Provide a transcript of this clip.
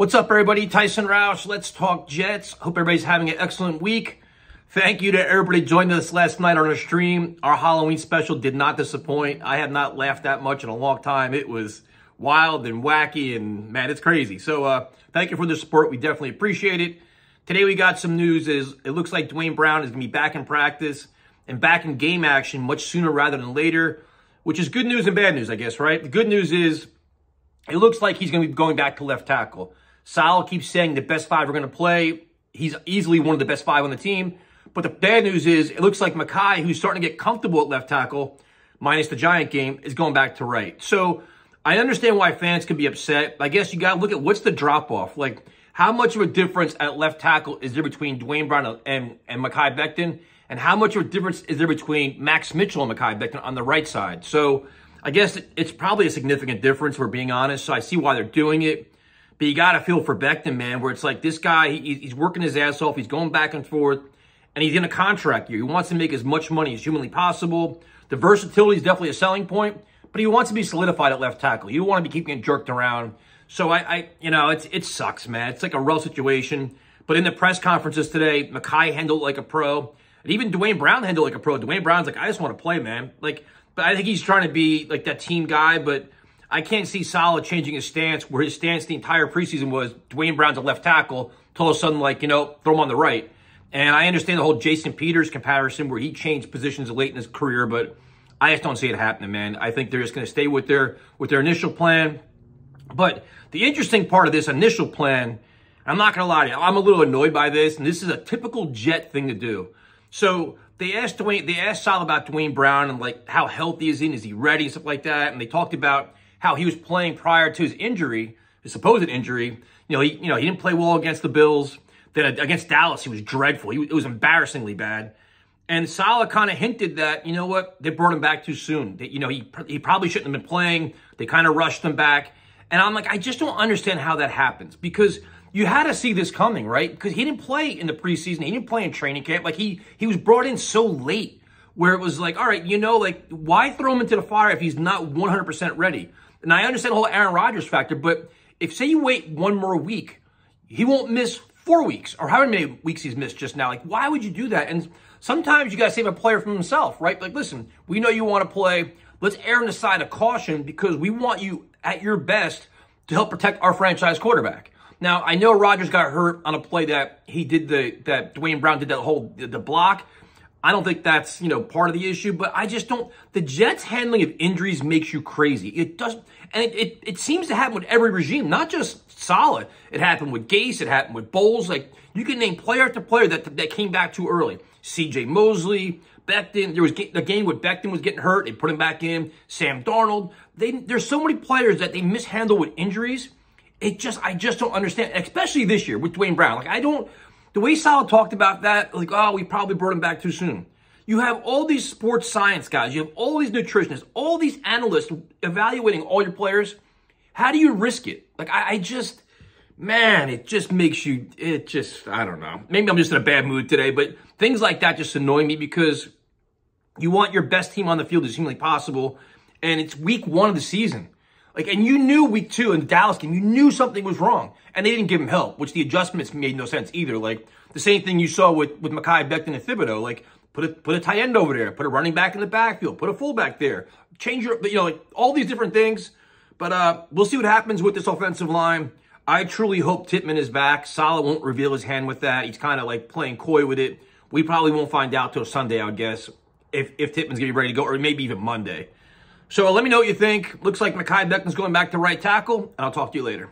What's up, everybody? Tyson Roush. Let's talk Jets. Hope everybody's having an excellent week. Thank you to everybody joining us last night on our stream. Our Halloween special did not disappoint. I have not laughed that much in a long time. It was wild and wacky, and man, it's crazy. So thank you for the support. We definitely appreciate it. Today we got some news. It looks like Dwayne Brown is going to be back in practice and back in game action much sooner rather than later, which is good news and bad news, I guess, right? The good news is it looks like he's going to be going back to left tackle. Sal keeps saying the best five are going to play. He's easily one of the best five on the team. But the bad news is it looks like Mackay, who's starting to get comfortable at left tackle, minus the Giant game, is going back to right. So I understand why fans can be upset. I guess you got to look at what's the drop-off. Like, how much of a difference at left tackle is there between Dwayne Brown and Mekhi Becton? And how much of a difference is there between Max Mitchell and Mekhi Becton on the right side? So I guess it's probably a significant difference, we're being honest. So I see why they're doing it. But you got to feel for Becton, man, where it's like this guy, he's working his ass off. He's going back and forth, and he's in a contract year. He wants to make as much money as humanly possible. The versatility is definitely a selling point, but he wants to be solidified at left tackle. You don't want to be keeping it jerked around. So it sucks, man. It's like a real situation. But in the press conferences today, Mackay handled it like a pro. And even Dwayne Brown handled it like a pro. Dwayne Brown's like, I just want to play, man. But I think he's trying to be like that team guy, but I can't see Salah changing his stance, where his stance the entire preseason was Dwayne Brown's a left tackle, till all of a sudden, throw him on the right. And I understand the whole Jason Peters comparison where he changed positions late in his career, but I just don't see it happening, man. I think they're just going to stay with their initial plan. But the interesting part of this initial plan, I'm not going to lie to you, I'm a little annoyed by this, and this is a typical Jet thing to do. So they asked Salah about Dwayne Brown and like how healthy is he, and is he ready, and stuff like that. And they talked about how he was playing prior to his injury, his supposed injury. He didn't play well against the Bills. Then against Dallas, he was dreadful. It was embarrassingly bad. And Salah kind of hinted that, you know what, they brought him back too soon. That, he probably shouldn't have been playing. They kind of rushed him back. And I'm like, I just don't understand how that happens, because you had to see this coming, right? Because he didn't play in the preseason. He didn't play in training camp. Like, he was brought in so late, where it was like, all right, why throw him into the fire if he's not 100% ready? And I understand the whole Aaron Rodgers factor, but if, say, you wait one more week, he won't miss 4 weeks, or however many weeks he's missed just now. Like, why would you do that? And sometimes you got to save a player from himself, right? Like, listen, we know you want to play. Let's err on the side of caution, because we want you at your best to help protect our franchise quarterback. Now, I know Rodgers got hurt on a play that he did that Dwayne Brown did the block. I don't think that's, part of the issue, but I just don't. The Jets' handling of injuries makes you crazy. It does, and it seems to happen with every regime, not just Salah. It happened with Gase. It happened with Bowles. Like, you can name player after player that came back too early. C.J. Mosley, Becton. There was the game where Becton was getting hurt. They put him back in. Sam Darnold. There's so many players that they mishandle with injuries. I just don't understand, especially this year with Dwayne Brown. The way Salah talked about that, like, oh, we probably brought him back too soon. You have all these sports science guys. You have all these nutritionists, all these analysts evaluating all your players. How do you risk it? Like, it just makes you, I don't know. Maybe I'm just in a bad mood today, but things like that just annoy me, because you want your best team on the field as humanly possible, and it's week 1 of the season. And you knew week 2 in the Dallas game, you knew something was wrong, and they didn't give him help, which the adjustments made no sense either. Like, the same thing you saw with Mekhi Becton and Thibodeau. Like, put a tight end over there, put a running back in the backfield, put a fullback there, change all these different things. But we'll see what happens with this offensive line. I truly hope Tippmann is back. Salah won't reveal his hand with that. He's kind of like playing coy with it. We probably won't find out till Sunday, I would guess, if Tippmann's going to be ready to go, or maybe even Monday. So let me know what you think. Looks like Mekhi Becton's going back to right tackle, and I'll talk to you later.